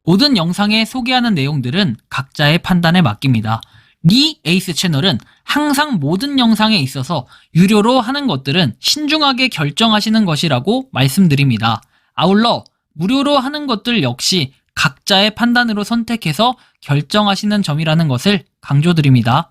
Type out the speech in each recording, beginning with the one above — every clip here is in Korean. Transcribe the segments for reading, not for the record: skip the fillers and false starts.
모든 영상에 소개하는 내용들은 각자의 판단에 맡깁니다. 리 에이스 채널은 항상 모든 영상에 있어서 유료로 하는 것들은 신중하게 결정하시는 것이라고 말씀드립니다. 아울러 무료로 하는 것들 역시 각자의 판단으로 선택해서 결정하시는 점이라는 것을 강조드립니다.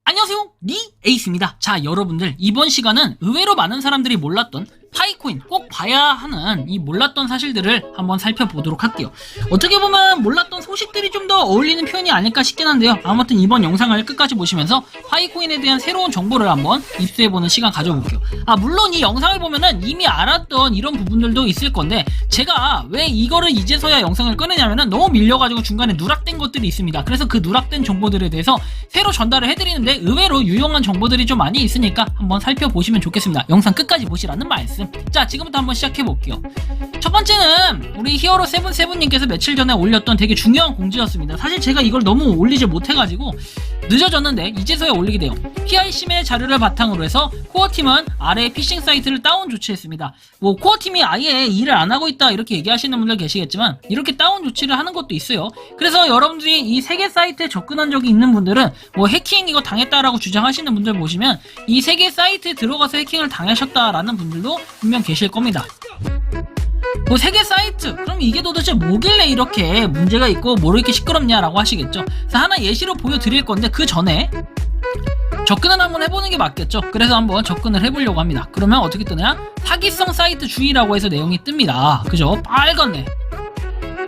안녕하세요, 리 에이스입니다. 자, 여러분들, 이번 시간은 의외로 많은 사람들이 몰랐던 파이코인, 꼭 봐야 하는 이 몰랐던 사실들을 한번 살펴보도록 할게요. 어떻게 보면 몰랐던 소식들이 좀 더 어울리는 표현이 아닐까 싶긴 한데요. 아무튼 이번 영상을 끝까지 보시면서 파이코인에 대한 새로운 정보를 한번 입수해보는 시간 가져볼게요. 물론 이 영상을 보면은 이미 알았던 이런 부분들도 있을 건데, 제가 왜 이거를 이제서야 영상을 꺼내냐면은 너무 밀려가지고 중간에 누락된 것들이 있습니다. 그래서 그 누락된 정보들에 대해서 새로 전달을 해드리는데, 의외로 유용한 정보들이 좀 많이 있으니까 한번 살펴보시면 좋겠습니다. 영상 끝까지 보시라는 말씀. 자, 지금부터 한번 시작해볼게요. 첫 번째는 우리 히어로77님께서 며칠 전에 올렸던 되게 중요한 공지였습니다. 사실 제가 이걸 너무 올리지 못해가지고 늦어졌는데 이제서야 올리게 돼요. PIC의 자료를 바탕으로 해서 코어팀은 아래 피싱 사이트를 다운 조치했습니다. 코어팀이 아예 일을 안 하고 있다 이렇게 얘기하시는 분들 계시겠지만, 이렇게 다운 조치를 하는 것도 있어요. 그래서 여러분들이 이 3개 사이트에 접근한 적이 있는 분들은 해킹 이거 당했다라고 주장하시는 분들 보시면 이 3개 사이트에 들어가서 해킹을 당하셨다라는 분들도 분명 계실 겁니다. 3개 사이트, 그럼 이게 도대체 뭐길래 이렇게 문제가 있고 뭐 이렇게 시끄럽냐라고 하시겠죠. 그래서 하나 예시로 보여드릴 건데, 그 전에 접근을 한번 해보는 게 맞겠죠. 그래서 한번 접근을 해보려고 합니다. 그러면 어떻게 뜨냐? 사기성 사이트 주의라고 해서 내용이 뜹니다. 그죠? 빨갛네.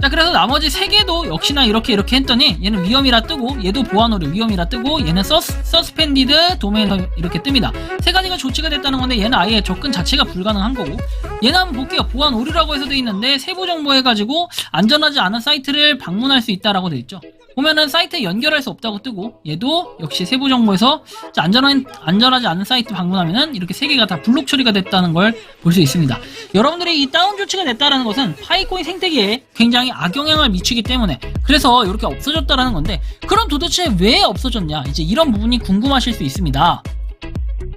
자, 그래서 나머지 3개도 역시나 이렇게 했더니 얘는 위험이라 뜨고, 얘도 보안 오류 위험이라 뜨고, 얘는 서스펜디드 도메인 이렇게 뜹니다. 3가지가 조치가 됐다는 건데, 얘는 아예 접근 자체가 불가능한 거고, 얘는 한번 볼게요. 보안 오류라고 해서 돼 있는데 세부 정보 해가지고 안전하지 않은 사이트를 방문할 수 있다라고 돼 있죠. 보면은 사이트에 연결할 수 없다고 뜨고, 얘도 역시 세부 정보에서 안전하지 않은 사이트 방문하면은 이렇게 3개가 다 블록 처리가 됐다는 걸 볼 수 있습니다. 여러분들이 이 다운 조치가 됐다라는 것은 파이코인 생태계에 굉장히 악영향을 미치기 때문에, 그래서 이렇게 없어졌다라는 건데, 그럼 도대체 왜 없어졌냐, 이제 이런 부분이 궁금하실 수 있습니다.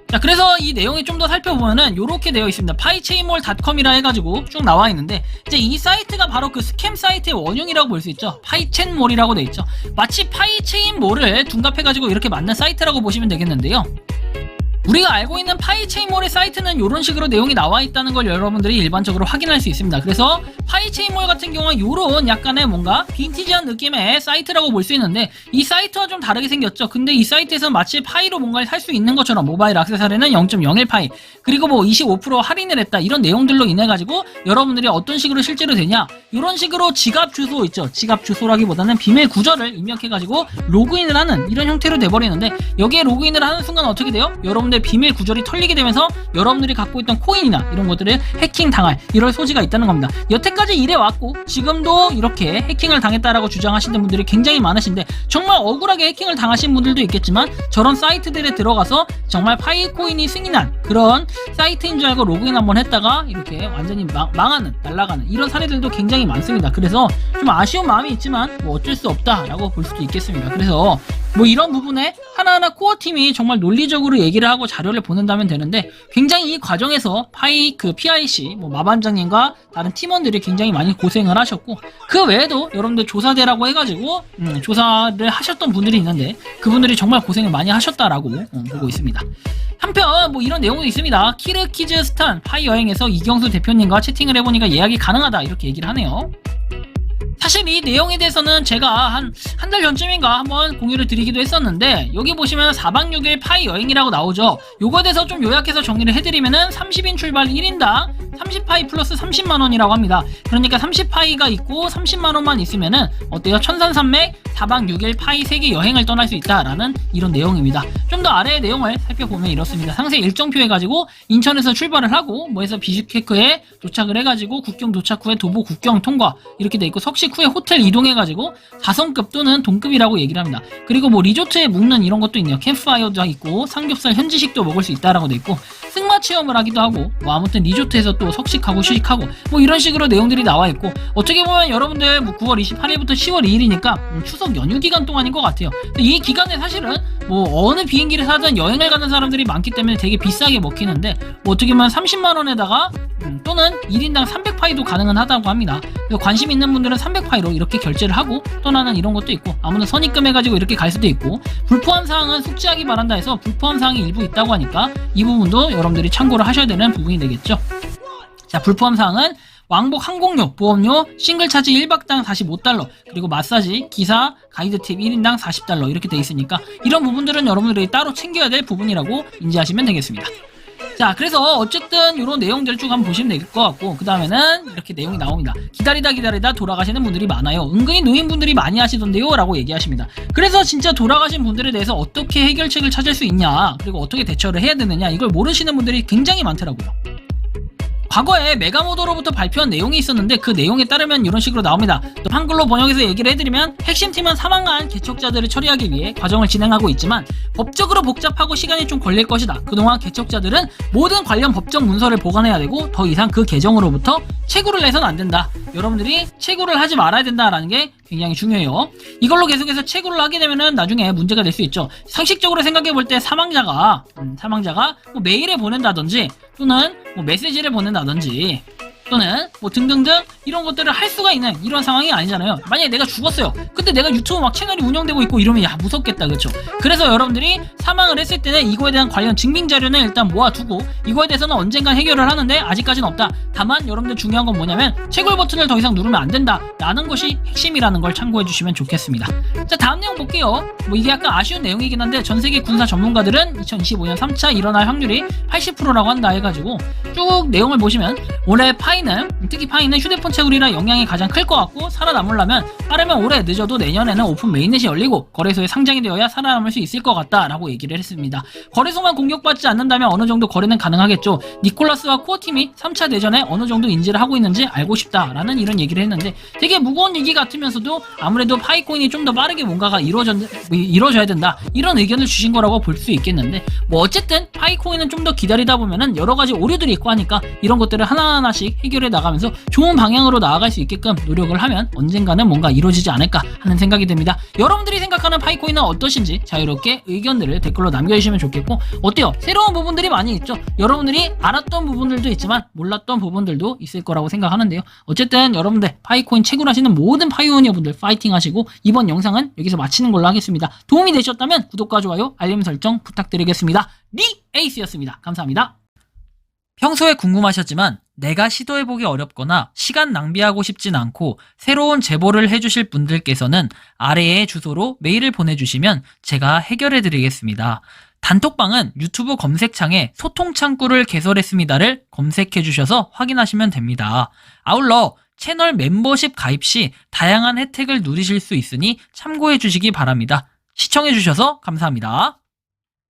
자, 그래서 이 내용이 좀 더 살펴보면은 요렇게 되어 있습니다. 파이체인몰.com이라 해가지고 쭉 나와 있는데, 이제 이 사이트가 바로 그 스캠 사이트의 원흉이라고 볼 수 있죠. 파이첸몰이라고 돼 있죠. 마치 파이체인몰을 둔갑해가지고 이렇게 만든 사이트라고 보시면 되겠는데요. 우리가 알고 있는 파이체인몰의 사이트는 이런 식으로 내용이 나와 있다는 걸 여러분들이 일반적으로 확인할 수 있습니다. 그래서 파이체인몰 같은 경우는 이런 약간의 뭔가 빈티지한 느낌의 사이트라고 볼 수 있는데, 이 사이트와 좀 다르게 생겼죠. 근데 이 사이트에서 마치 파이로 뭔가를 살 수 있는 것처럼 모바일 액세서리는 0.01 파이, 그리고 25% 할인을 했다, 이런 내용들로 인해 가지고 여러분들이 어떤 식으로 실제로 되냐, 이런 식으로 지갑 주소 있죠. 지갑 주소라기보다는 비밀 구절을 입력해 가지고 로그인을 하는 이런 형태로 돼버리는데, 여기에 로그인을 하는 순간 어떻게 돼요? 여러분들 비밀 구절이 털리게 되면서 여러분들이 갖고 있던 코인이나 이런 것들을 해킹 당할 이럴 소지가 있다는 겁니다. 여태까지 이래왔고 지금도 이렇게 해킹을 당했다라고 주장하시는 분들이 굉장히 많으신데, 정말 억울하게 해킹을 당하신 분들도 있겠지만, 저런 사이트들에 들어가서 정말 파이코인이 승인한 그런 사이트인 줄 알고 로그인 한번 했다가 이렇게 완전히 망하는, 날아가는 이런 사례들도 굉장히 많습니다. 그래서 좀 아쉬운 마음이 있지만 어쩔 수 없다라고 볼 수도 있겠습니다. 그래서 이런 부분에 하나하나 코어팀이 정말 논리적으로 얘기를 하고 자료를 보낸다면 되는데, 굉장히 이 과정에서 PIC 마반장님과 다른 팀원들이 굉장히 많이 고생을 하셨고, 그 외에도 여러분들 조사대라고 해가지고 조사를 하셨던 분들이 있는데, 그분들이 정말 고생을 많이 하셨다라고 보고 있습니다. 한편 이런 내용도 있습니다. 키르키즈스탄 파이 여행에서 이경수 대표님과 채팅을 해보니까 예약이 가능하다, 이렇게 얘기를 하네요. 사실 이 내용에 대해서는 제가 한 달 전쯤인가 한번 공유를 드리기도 했었는데, 여기 보시면 4박 6일 파이 여행이라고 나오죠. 요거에 대해서 좀 요약해서 정리를 해드리면은 30인 출발 1인당 30파이 플러스 30만원이라고 합니다. 그러니까 30파이가 있고 30만원만 있으면은 어때요? 천산산맥 4박 6일 파이 세계 여행을 떠날 수 있다라는 이런 내용입니다. 좀 더 아래의 내용을 살펴보면 이렇습니다. 상세 일정표 해가지고 인천에서 출발을 하고 해서 비슈케크에 도착을 해가지고 국경 도착 후에 도보 국경 통과 이렇게 돼 있고, 석식 후에 호텔 이동해가지고 4성급 또는 동급이라고 얘기를 합니다. 그리고 리조트에 묵는 이런 것도 있네요. 캠프파이어도 있고 삼겹살 현지식도 먹을 수 있다라고 돼 있고, 승마 체험을 하기도 하고, 아무튼 리조트에서 또 석식하고 휴식하고 이런 식으로 내용들이 나와 있고, 어떻게 보면 여러분들 9월 28일부터 10월 2일이니까 추석 추석 연휴 기간 동안인 것 같아요. 근데 이 기간에 사실은 뭐 어느 비행기를 사든 여행을 가는 사람들이 많기 때문에 되게 비싸게 먹히는데 뭐 어떻게 보면 30만원에다가 또는 1인당 300파이도 가능은 하다고 합니다. 그래서 관심 있는 분들은 300파이로 이렇게 결제를 하고 떠나는 이런 것도 있고, 아무나 선입금해가지고 이렇게 갈 수도 있고, 불포함 사항은 숙지하기 바란다 해서 불포함 사항이 일부 있다고 하니까 이 부분도 여러분들이 참고를 하셔야 되는 부분이 되겠죠. 자, 불포함 사항은 왕복 항공료, 보험료, 싱글 차지 1박당 45달러, 그리고 마사지, 기사, 가이드 팁 1인당 40달러 이렇게 돼 있으니까 이런 부분들은 여러분들이 따로 챙겨야 될 부분이라고 인지하시면 되겠습니다. 자, 그래서 어쨌든 이런 내용들을 쭉 한번 보시면 될 것 같고, 그 다음에는 이렇게 내용이 나옵니다. 기다리다 돌아가시는 분들이 많아요. 은근히 노인분들이 많이 하시던데요 라고 얘기하십니다. 그래서 진짜 돌아가신 분들에 대해서 어떻게 해결책을 찾을 수 있냐, 그리고 어떻게 대처를 해야 되느냐, 이걸 모르시는 분들이 굉장히 많더라고요. 과거에 메가모더로부터 발표한 내용이 있었는데 그 내용에 따르면 이런 식으로 나옵니다. 또 한글로 번역해서 얘기를 해드리면, 핵심팀은 사망한 개척자들을 처리하기 위해 과정을 진행하고 있지만 법적으로 복잡하고 시간이 좀 걸릴 것이다. 그동안 개척자들은 모든 관련 법적 문서를 보관해야 되고 더 이상 그 계정으로부터 채굴을 해서는 안 된다. 여러분들이 채굴을 하지 말아야 된다라는 게 굉장히 중요해요. 이걸로 계속해서 채굴을 하게 되면은 나중에 문제가 될 수 있죠. 상식적으로 생각해 볼 때 사망자가 뭐 메일에 보낸다든지 또는 뭐 메시지를 보낸다든지 또는 뭐 등등등 이런 것들을 할 수가 있는 이런 상황이 아니잖아요. 만약에 내가 죽었어요. 근데 내가 유튜브 막 채널이 운영되고 있고 이러면 야, 무섭겠다, 그렇죠? 그래서 여러분들이 사망을 했을 때는 이거에 대한 관련 증빙 자료는 일단 모아두고, 이거에 대해서는 언젠간 해결을 하는데 아직까지는 없다. 다만 여러분들 중요한 건 뭐냐면 채굴 버튼을 더 이상 누르면 안 된다 라는 것이 핵심이라는 걸 참고해 주시면 좋겠습니다. 자, 다음 내용 볼게요. 뭐 이게 약간 아쉬운 내용이긴 한데 전세계 군사 전문가들은 2025년 3차 일어날 확률이 80%라고 한다 해가지고 쭉 내용을 보시면, 올해 특히 파이는 휴대폰 채굴이라 영향이 가장 클 것 같고, 살아남으려면 빠르면 올해, 늦어도 내년에는 오픈 메인넷이 열리고 거래소에 상장이 되어야 살아남을 수 있을 것 같다 라고 얘기를 했습니다. 거래소만 공격받지 않는다면 어느 정도 거래는 가능하겠죠. 니콜라스와 코어팀이 3차 대전에 어느 정도 인지를 하고 있는지 알고 싶다 라는 이런 얘기를 했는데, 되게 무거운 얘기 같으면서도 아무래도 파이코인이 좀 더 빠르게 뭔가가 이루어져야 된다, 이런 의견을 주신 거라고 볼 수 있겠는데, 뭐 어쨌든 파이코인은 좀 더 기다리다 보면은 여러 가지 오류들이 있고 하니까 이런 것들을 하나하나씩 해결해 나가면서 좋은 방향으로 나아갈 수 있게끔 노력을 하면 언젠가는 뭔가 이루어지지 않을까 하는 생각이 듭니다. 여러분들이 생각하는 파이코인은 어떠신지 자유롭게 의견들을 댓글로 남겨주시면 좋겠고, 어때요? 새로운 부분들이 많이 있죠? 여러분들이 알았던 부분들도 있지만 몰랐던 부분들도 있을 거라고 생각하는데요. 어쨌든 여러분들 파이코인 채굴하시는 모든 파이오니어분들 파이팅 하시고, 이번 영상은 여기서 마치는 걸로 하겠습니다. 도움이 되셨다면 구독과 좋아요, 알림 설정 부탁드리겠습니다. 에이스였습니다. 감사합니다. 평소에 궁금하셨지만 내가 시도해보기 어렵거나 시간 낭비하고 싶진 않고 새로운 제보를 해주실 분들께서는 아래의 주소로 메일을 보내주시면 제가 해결해드리겠습니다. 단톡방은 유튜브 검색창에 소통창구를 개설했습니다를 검색해주셔서 확인하시면 됩니다. 아울러 채널 멤버십 가입 시 다양한 혜택을 누리실 수 있으니 참고해주시기 바랍니다. 시청해주셔서 감사합니다.